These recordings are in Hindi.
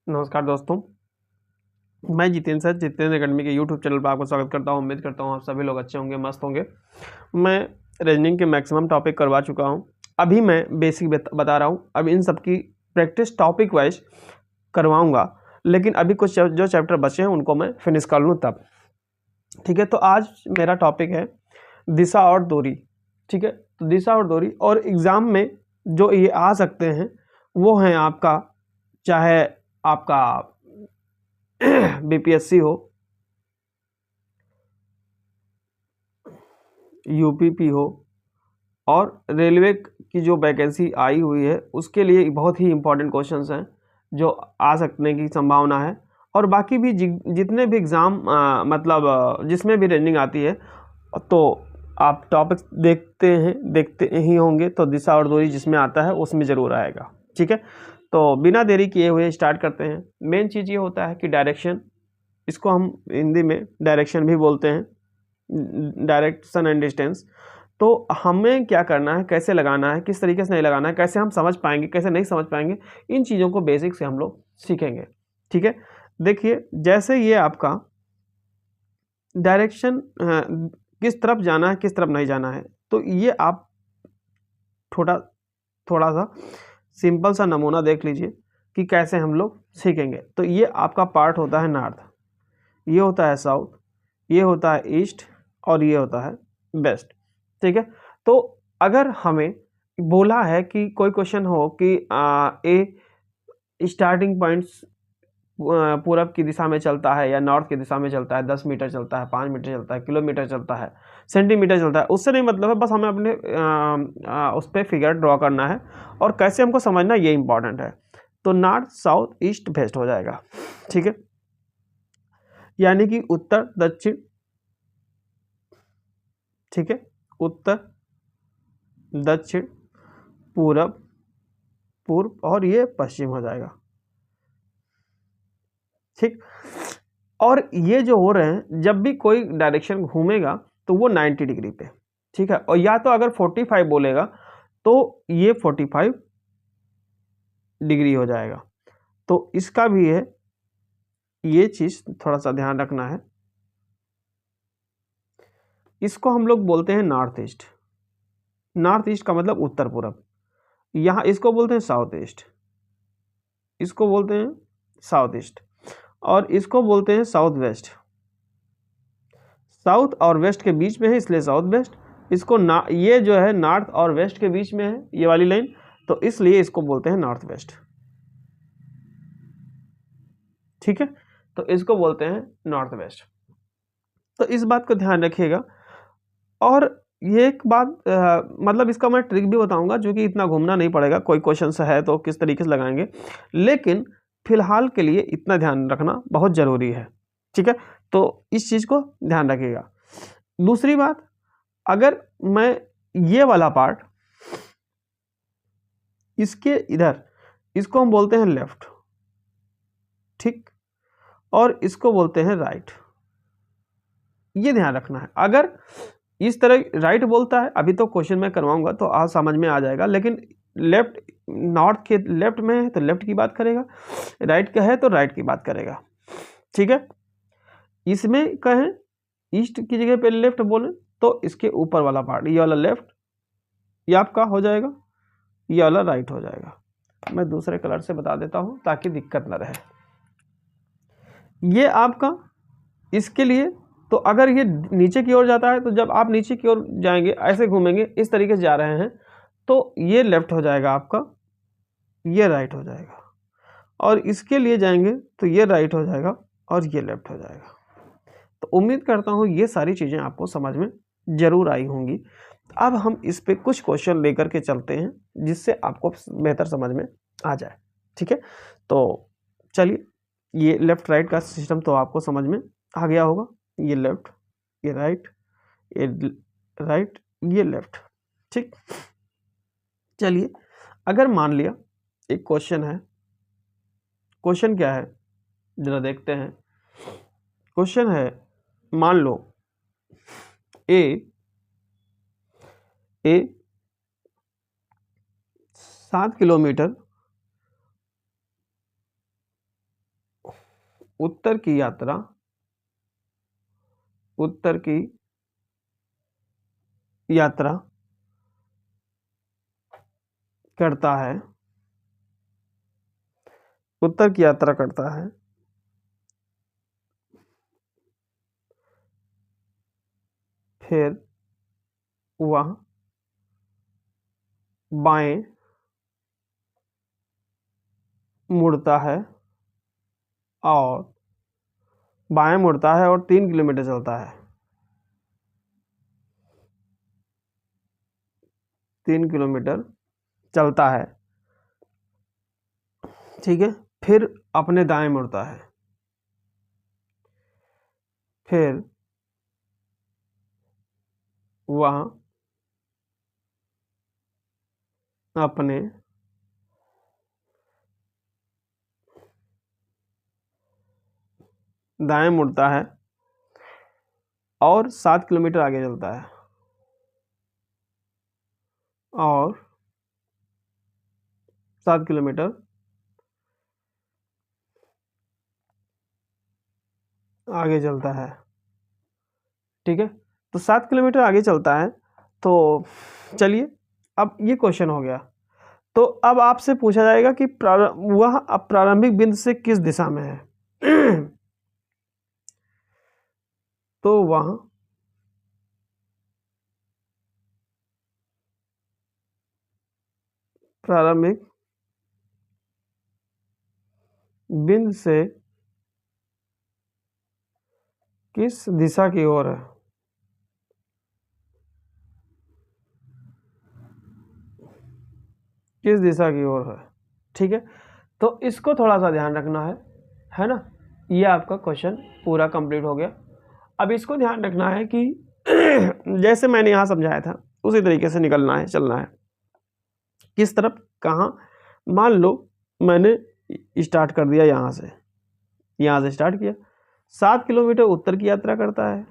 नमस्कार दोस्तों, मैं जितेंद्र सर जितेंद्र अकेडमी के यूट्यूब चैनल पर आपका स्वागत करता हूं। उम्मीद करता हूं आप सभी लोग अच्छे होंगे, मस्त होंगे। मैं रीजनिंग के मैक्सिमम टॉपिक करवा चुका हूं। अभी मैं बेसिक बता रहा हूं। अब इन सब की प्रैक्टिस टॉपिक वाइज करवाऊंगा, लेकिन अभी कुछ जो चैप्टर बचे हैं उनको मैं फिनिश कर लूँ तब। ठीक है, तो आज मेरा टॉपिक है दिशा और दूरी। ठीक है, तो दिशा और दूरी और एग्ज़ाम में जो ये आ सकते हैं वो हैं आपका, चाहे आपका बीपीएससी हो, यूपीपी हो, और रेलवे की जो वैकेंसी आई हुई है उसके लिए बहुत ही इंपॉर्टेंट क्वेश्चंस हैं जो आ सकने की संभावना है। और बाकी भी जितने भी एग्ज़ाम मतलब जिसमें भी रेंजिंग आती है तो आप टॉपिक्स देखते ही होंगे। तो दिशा और दूरी जिसमें आता है उसमें ज़रूर आएगा। ठीक है, तो बिना देरी किए हुए स्टार्ट करते हैं। मेन चीज़ ये होता है कि डायरेक्शन, इसको हम हिंदी में डायरेक्शन भी बोलते हैं, डायरेक्शन एंड डिस्टेंस। तो हमें क्या करना है, कैसे लगाना है, किस तरीके से नहीं लगाना है, कैसे हम समझ पाएंगे, कैसे नहीं समझ पाएंगे, इन चीज़ों को बेसिक से हम लोग सीखेंगे। ठीक है, देखिए जैसे ये आपका डायरेक्शन किस तरफ जाना है, किस तरफ नहीं जाना है, तो ये आप थोड़ा थोड़ा सा सिंपल सा नमूना देख लीजिए कि कैसे हम लोग सीखेंगे। तो ये आपका पार्ट होता है नॉर्थ, ये होता है साउथ, ये होता है ईस्ट, और ये होता है वेस्ट। ठीक है, तो अगर हमें बोला है कि कोई क्वेश्चन हो कि ए स्टार्टिंग पॉइंट्स पूरब की दिशा में चलता है या नॉर्थ की दिशा में चलता है, 10 मीटर चलता है, 5 मीटर चलता है, किलोमीटर चलता है, सेंटीमीटर चलता है, उससे नहीं मतलब है। बस हमें अपने उस पर फिगर ड्रॉ करना है और कैसे हमको समझना ये इंपॉर्टेंट है। तो नॉर्थ साउथ ईस्ट वेस्ट हो जाएगा। ठीक है, यानी कि उत्तर दक्षिण, ठीक है, उत्तर दक्षिण पूरब पूर्व और ये पश्चिम हो जाएगा। ठीक, और ये जो हो रहे हैं, जब भी कोई डायरेक्शन घूमेगा तो वो 90 डिग्री पे। ठीक है, और या तो अगर 45 बोलेगा तो ये 45 डिग्री हो जाएगा। तो इसका भी है, ये चीज़ थोड़ा सा ध्यान रखना है। इसको हम लोग बोलते हैं नॉर्थ ईस्ट। नॉर्थ ईस्ट का मतलब उत्तर पूरब। यहाँ इसको बोलते हैं साउथ ईस्ट, इसको बोलते हैं साउथ ईस्ट, और इसको बोलते हैं साउथ वेस्ट। साउथ और वेस्ट के बीच में है इसलिए साउथ वेस्ट। इसको ना, ये जो है नॉर्थ और वेस्ट के बीच में है ये वाली लाइन, तो इसलिए इसको बोलते हैं नॉर्थ वेस्ट। ठीक है, तो इसको बोलते हैं नॉर्थ वेस्ट। तो इस बात को ध्यान रखिएगा। और ये एक बात मतलब इसका मैं ट्रिक भी बताऊंगा, जो कि इतना घूमना नहीं पड़ेगा। कोई क्वेश्चन है तो किस तरीके से लगाएंगे, लेकिन फिलहाल के लिए इतना ध्यान रखना बहुत ज़रूरी है। ठीक है, तो इस चीज़ को ध्यान रखिएगा। दूसरी बात, अगर मैं ये वाला पार्ट, इसके इधर, इसको हम बोलते हैं लेफ्ट, ठीक, और इसको बोलते हैं राइट। ये ध्यान रखना है। अगर इस तरह राइट बोलता है, अभी तो क्वेश्चन में करवाऊंगा तो आज समझ में आ जाएगा, लेकिन लेफ्ट, नॉर्थ के लेफ्ट में है तो लेफ्ट की बात करेगा, राइट का है तो राइट की बात करेगा। ठीक है, इसमें कहें ईस्ट की जगह पे लेफ्ट बोले तो इसके ऊपर वाला पार्ट, ये वाला लेफ्ट, ये आपका हो जाएगा, ये वाला राइट हो जाएगा। मैं दूसरे कलर से बता देता हूं ताकि दिक्कत ना रहे। ये आपका, इसके लिए तो अगर ये नीचे की ओर जाता है तो जब आप नीचे की ओर जाएंगे, ऐसे घूमेंगे, इस तरीके से जा रहे हैं, तो ये लेफ्ट हो जाएगा आपका, ये राइट हो जाएगा। और इसके लिए जाएंगे तो ये राइट हो जाएगा और ये लेफ्ट हो जाएगा। तो उम्मीद करता हूँ ये सारी चीज़ें आपको समझ में ज़रूर आई होंगी। अब हम इस पे कुछ क्वेश्चन लेकर के चलते हैं जिससे आपको बेहतर समझ में आ जाए। ठीक है, तो चलिए, ये लेफ्ट राइट का सिस्टम तो आपको समझ में आ गया होगा। ये लेफ्ट, ये राइट, ये राइट, ये लेफ्ट। ठीक, चलिए, अगर मान लिया एक क्वेश्चन है, क्वेश्चन क्या है जरा देखते हैं। क्वेश्चन है, मान लो ए ए 7 किलोमीटर उत्तर की यात्रा करता है, उत्तर की यात्रा करता है, फिर वह बाएं मुड़ता है और 3 किलोमीटर चलता है, 3 किलोमीटर चलता है, ठीक है। फिर अपने दाएं मुड़ता है, फिर वह अपने दाएं मुड़ता है और 7 किलोमीटर आगे चलता है, और 7 किलोमीटर आगे चलता है, ठीक है। तो 7 किलोमीटर आगे चलता है। तो चलिए, अब ये क्वेश्चन हो गया। तो अब आपसे पूछा जाएगा कि वह प्रारंभिक बिंदु से किस दिशा में है। तो वह प्रारंभिक बिंदु से किस दिशा की ओर है, किस दिशा की ओर है, ठीक है। तो इसको थोड़ा सा ध्यान रखना है ना। ये आपका क्वेश्चन पूरा कंप्लीट हो गया। अब इसको ध्यान रखना है कि जैसे मैंने यहाँ समझाया था उसी तरीके से निकलना है, चलना है। किस तरफ, कहाँ, मान लो मैंने स्टार्ट कर दिया यहाँ से स्टार्ट किया, 7 किलोमीटर उत्तर की यात्रा करता है,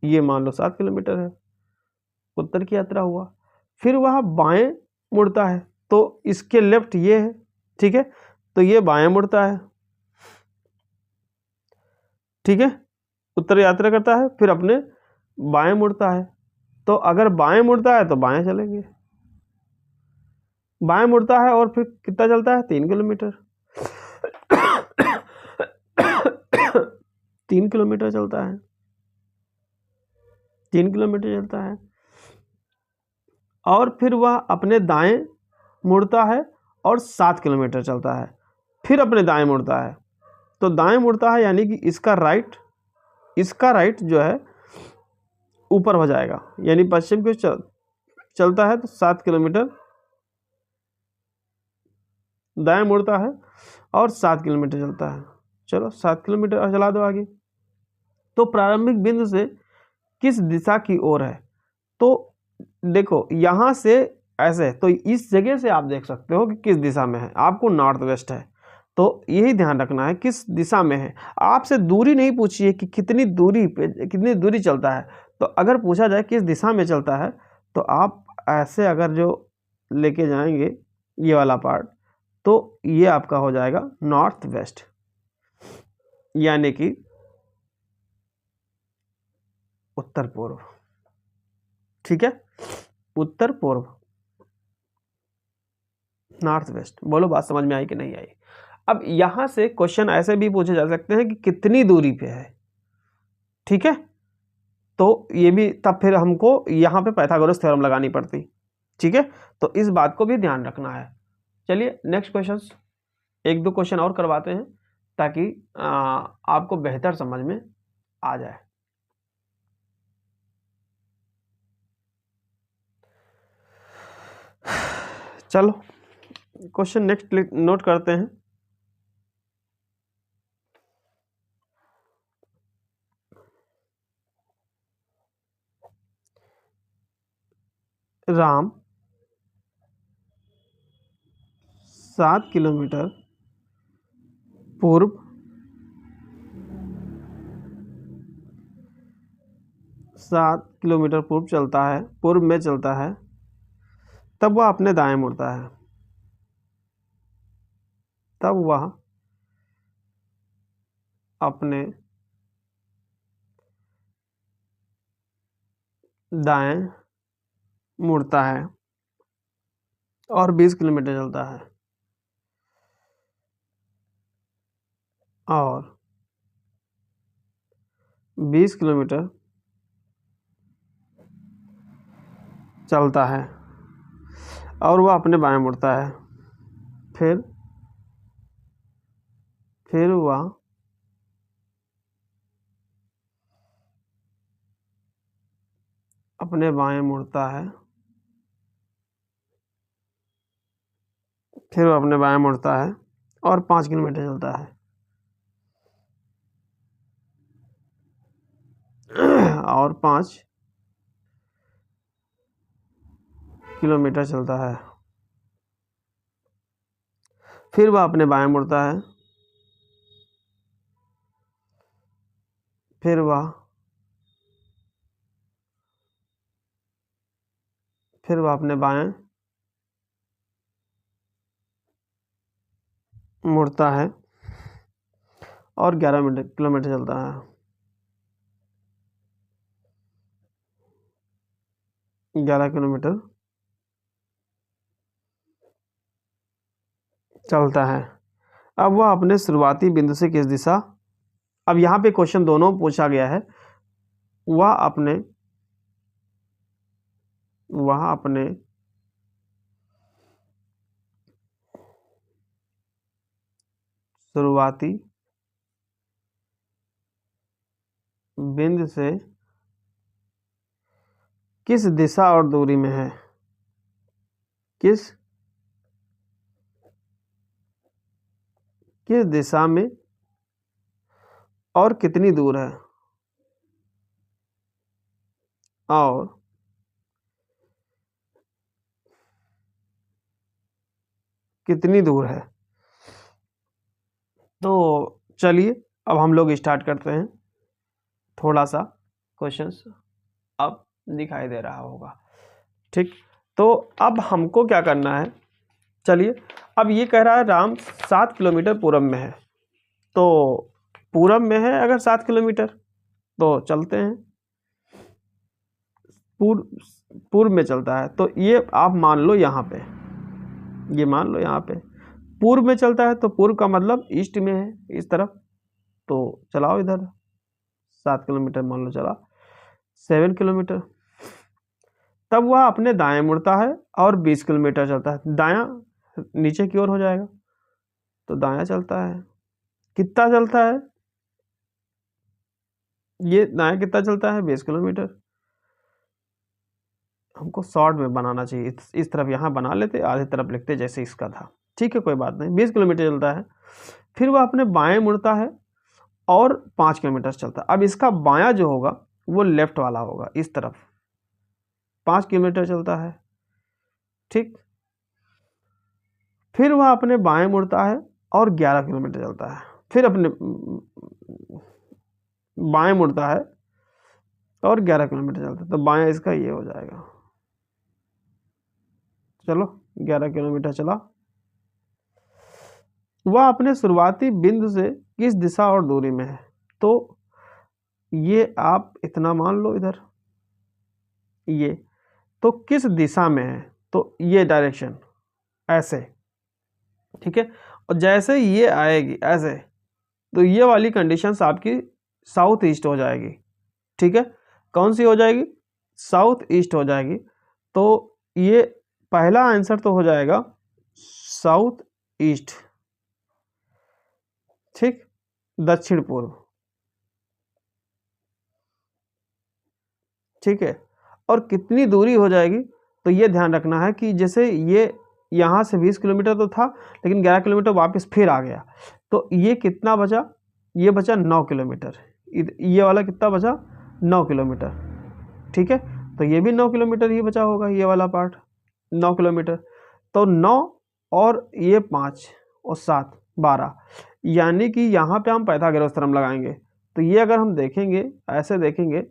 ये मान लो 7 किलोमीटर है, उत्तर की यात्रा हुआ। फिर वह बाएं मुड़ता है, तो इसके लेफ्ट ये है, ठीक है। तो ये बाएं मुड़ता है, ठीक है, उत्तर यात्रा करता है, फिर अपने बाएं मुड़ता है। तो अगर बाएं मुड़ता है तो बाएं चलेंगे, बाएं मुड़ता है और फिर कितना चलता है, 3 किलोमीटर। 3 किलोमीटर चलता है, 3 किलोमीटर चलता है, और फिर वह अपने दाएं मुड़ता है और 7 किलोमीटर चलता है, फिर अपने दाएं मुड़ता है। तो दाएं मुड़ता है यानी कि इसका राइट जो है ऊपर हो जाएगा, यानी पश्चिम की ओर चलता है तो 7 किलोमीटर दाएं मुड़ता है और 7 किलोमीटर चलता है। चलो 7 किलोमीटर और चला दो आगे। तो प्रारंभिक बिंदु से किस दिशा की ओर है, तो देखो यहाँ से ऐसे, तो इस जगह से आप देख सकते हो कि किस दिशा में है, आपको नॉर्थ वेस्ट है। तो यही ध्यान रखना है किस दिशा में है। आपसे दूरी नहीं पूछी है कि कितनी दूरी चलता है। तो अगर पूछा जाए किस दिशा में चलता है, तो आप ऐसे अगर जो लेके जाएंगे ये वाला पार्ट, तो ये आपका हो जाएगा नॉर्थ वेस्ट, यानी कि उत्तर पूर्व, ठीक है, उत्तर पूर्व, नॉर्थ वेस्ट। बोलो बात समझ में आई कि नहीं आई। अब यहां से क्वेश्चन ऐसे भी पूछे जा सकते हैं कि कितनी दूरी पे है, ठीक है। तो ये भी तब फिर हमको यहाँ पे पाइथागोरस थ्योरम लगानी पड़ती, ठीक है। तो इस बात को भी ध्यान रखना है। चलिए नेक्स्ट क्वेश्चन, एक दो क्वेश्चन और करवाते हैं ताकि आपको बेहतर समझ में आ जाए। चलो क्वेश्चन नेक्स्ट नोट करते हैं। राम 7 किलोमीटर पूर्व 7 किलोमीटर पूर्व में चलता है, तब वह अपने दाएं मुड़ता है। तब वह अपने दाएं मुड़ता है और 20 किलोमीटर चलता है, और 20 किलोमीटर चलता है और वह अपने बाएं मुड़ता है। फिर वह अपने बाएं मुड़ता है, फिर वह अपने बाएं मुड़ता है और 5 किलोमीटर चलता है और 5 किलोमीटर चलता है। फिर वह अपने बाएं मुड़ता है, फिर वह अपने बाएं मुड़ता है और 11 किलोमीटर चलता है। 11 किलोमीटर चलता है। अब वह अपने शुरुआती बिंदु से किस दिशा, अब यहाँ पे क्वेश्चन दोनों पूछा गया है। वह अपने शुरुआती बिंदु से किस दिशा और दूरी में है, किस दिशा में और कितनी दूर है, और कितनी दूर है। तो चलिए अब हम लोग स्टार्ट करते हैं। थोड़ा सा क्वेश्चंस अब दिखाई दे रहा होगा, ठीक। तो अब हमको क्या करना है, चलिए अब ये कह रहा है राम 7 किलोमीटर पूरब में है। तो पूरब में है अगर 7 किलोमीटर तो चलते हैं, पूर्व में चलता है। तो ये आप मान लो यहाँ पे, ये मान लो यहाँ पे पूर्व में चलता है, तो पूर्व का मतलब ईस्ट में है, इस तरफ। तो चलाओ इधर 7 किलोमीटर मान लो चला, 7 किलोमीटर। तब वह अपने दाएं मुड़ता है और 20 किलोमीटर चलता है। दायां नीचे की ओर हो जाएगा, तो दायां चलता है। कितना चलता है, ये दायां कितना चलता है, 20 किलोमीटर। हमको शॉर्ट में बनाना चाहिए, इस तरफ यहाँ बना लेते, आधे तरफ लिखते जैसे इसका था, ठीक है कोई बात नहीं। 20 किलोमीटर चलता है। फिर वह अपने बाएं मुड़ता है और 5 किलोमीटर चलता है। अब इसका बायां जो होगा वो लेफ्ट वाला होगा, इस तरफ 5 किलोमीटर चलता है, ठीक। फिर वह अपने बाएं मुड़ता है और 11 किलोमीटर चलता है। फिर अपने बाएं मुड़ता है और 11 किलोमीटर चलता है। तो बायां इसका ये हो जाएगा, चलो 11 किलोमीटर चला। वह अपने शुरुआती बिंदु से किस दिशा और दूरी में है। तो ये आप इतना मान लो इधर, ये तो किस दिशा में है, तो ये डायरेक्शन ऐसे, ठीक है। और जैसे ये आएगी ऐसे, तो ये वाली कंडीशंस आपकी साउथ ईस्ट हो जाएगी, ठीक है। कौन सी हो जाएगी, साउथ ईस्ट हो जाएगी। तो ये पहला आंसर तो हो जाएगा साउथ ईस्ट, ठीक, दक्षिण पूर्व, ठीक है। और कितनी दूरी हो जाएगी, तो ये ध्यान रखना है कि जैसे ये यहाँ से 20 किलोमीटर तो था, लेकिन 11 किलोमीटर वापस फिर आ गया, तो ये कितना बचा, ये बचा 9 किलोमीटर। ये वाला कितना बचा, 9 किलोमीटर, ठीक है। तो ये भी 9 किलोमीटर ही बचा होगा, ये वाला पार्ट 9 किलोमीटर। तो 9 और ये 5 और 7 12, यानी कि यहाँ पे हम पाइथागोरस थ्योरम लगाएंगे। तो ये अगर हम देखेंगे, ऐसे देखेंगे,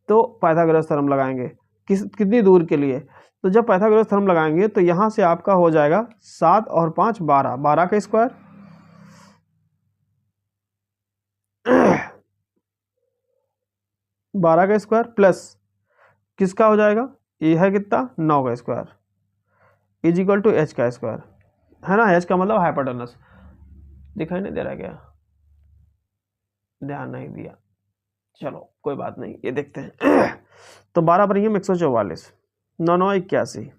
तो पाइथागोरस थ्योरम लगाएंगे कितनी दूर के लिए। तो जब पाइथागोरस थ्योरम लगाएंगे तो यहाँ से आपका हो जाएगा 7 और 5 12, 12 का स्क्वायर 12 का स्क्वायर प्लस किसका हो जाएगा, ये है कितना 9 का square is equal to H का स्क्वायर, है ना। एच का मतलब हाइपोटेनस, दिखाई नहीं दे रहा क्या, ध्यान नहीं दिया, चलो कोई बात नहीं, ये देखते हैं। तो 12 पर 144, 9 9 81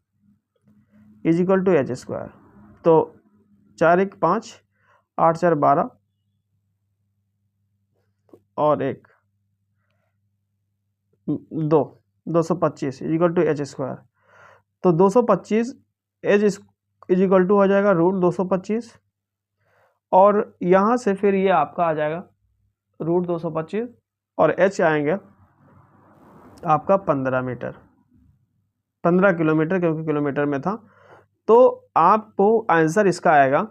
is equal to H square. तो 4 1 5 8 4 12 और 1 2 225 is equal to H square. तो 225 एच इज इक्वल टू हो जाएगा रूट 225, और यहाँ से फिर ये आपका आ जाएगा रूट 225 और एच आएंगे आपका 15 मीटर, 15 किलोमीटर क्योंकि किलोमीटर में था। तो आपको आंसर इसका आएगा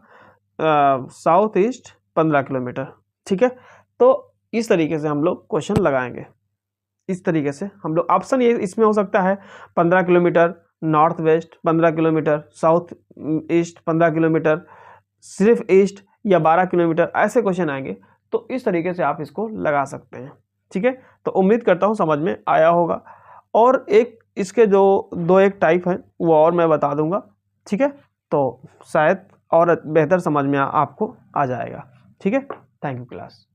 साउथ ईस्ट 15 किलोमीटर, ठीक है। तो इस तरीके से हम लोग क्वेश्चन लगाएंगे, इस तरीके से हम लोग ऑप्शन ये इसमें हो सकता है 15 kilometre north west, 15 kilometre south east, 15 kilometre सिर्फ ईस्ट, या 12 किलोमीटर, ऐसे क्वेश्चन आएंगे। तो इस तरीके से आप इसको लगा सकते हैं, ठीक है। तो उम्मीद करता हूँ समझ में आया होगा, और एक इसके जो दो एक टाइप हैं वो और मैं बता दूंगा, ठीक है। तो शायद और बेहतर समझ में आपको आ जाएगा, ठीक है। Thank you class.